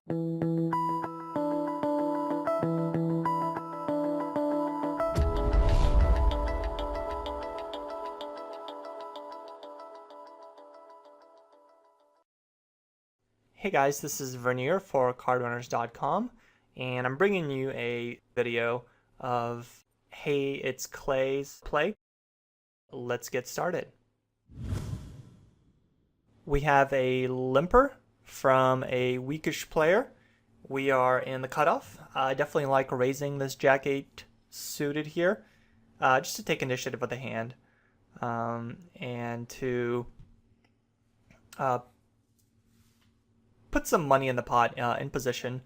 Hey guys, this is Verneer for CardRunners.com, and I'm bringing you a video of HeyitsClay's play. Let's get started. We have a limper from a weakish player. We are in the cutoff. I definitely like raising this Jack 8 suited here, just to take initiative with the hand, and to put some money in the pot in position,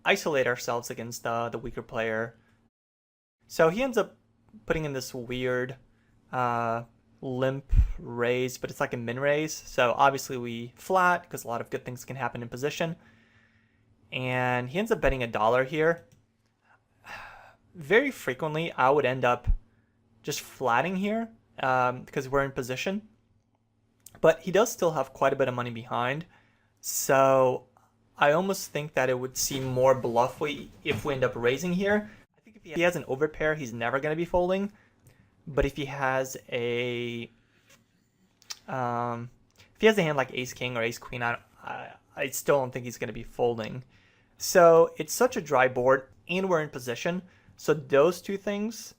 isolate ourselves against the weaker player. So he ends up putting in this weird limp raise, but it's like a min raise. So obviously we flat because a lot of good things can happen in position. And he ends up betting $1 here. Very frequently I would end up just flatting here because we're in position. But he does still have quite a bit of money behind. So I almost think that it would seem more bluffy if we end up raising here. I think if he has an overpair, he's never going to be folding. But if he has a hand like Ace King or Ace Queen, I still don't think he's going to be folding. So it's such a dry board, and we're in position. So those two things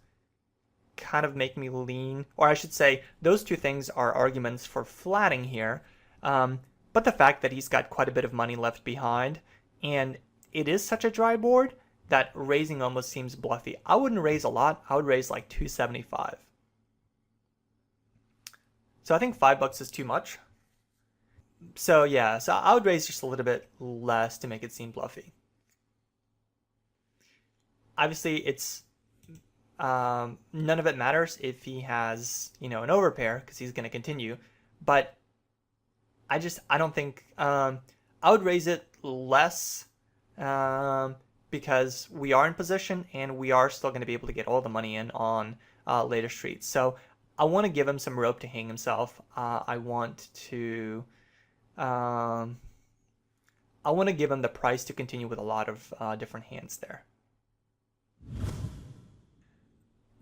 kind of make me lean, or I should say, those two things are arguments for flatting here. But the fact that he's got quite a bit of money left behind, and it is such a dry board, that raising almost seems bluffy. I wouldn't raise a lot. I would raise like 275. So I think $5 is too much. So yeah, so I would raise just a little bit less to make it seem bluffy. Obviously, it's none of it matters if he has, an overpair, because he's going to continue. But I don't think I would raise it less because we are in position and we are still going to be able to get all the money in on later streets. So I want to give him some rope to hang himself. I want to give him the price to continue with a lot of different hands there.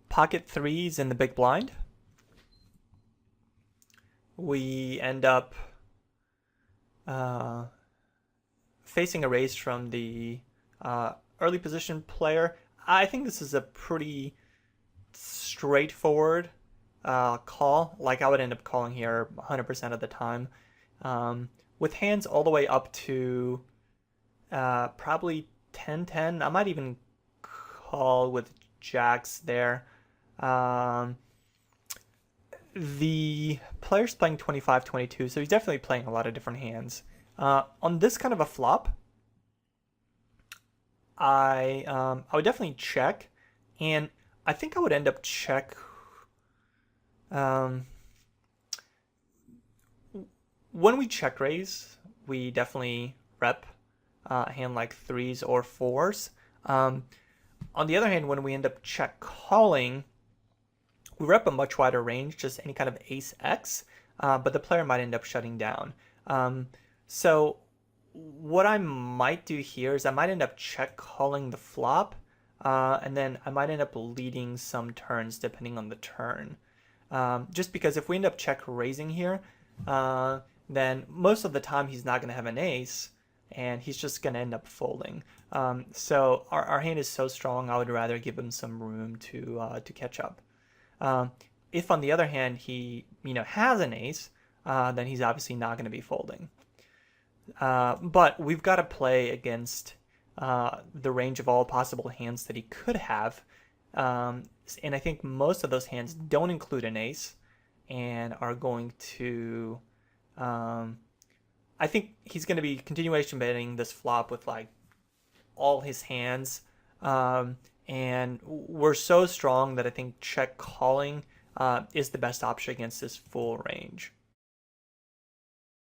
Pocket threes in the big blind. We end up facing a raise from the early position player. I think this is a pretty straightforward call. Like I would end up calling here 100% of the time, with hands all the way up to probably 10-10. I might even call with jacks there. The player's playing 25-22, so he's definitely playing a lot of different hands. On this kind of a flop, I would definitely check, and I think I would end up check. When we check raise, we definitely rep a hand like threes or fours. On the other hand, when we end up check calling, we rep a much wider range, just any kind of ace X, but the player might end up shutting down. So what I might do here is I might end up check calling the flop, and then I might end up leading some turns depending on the turn. Just because if we end up check raising here, then most of the time he's not going to have an ace, and he's just going to end up folding. So our hand is so strong, I would rather give him some room to catch up. If on the other hand he has an ace, then he's obviously not going to be folding. But we've got to play against the range of all possible hands that he could have, and I think most of those hands don't include an ace and are going to I think he's going to be continuation betting this flop with like all his hands, and we're so strong that I think check calling is the best option against this full range.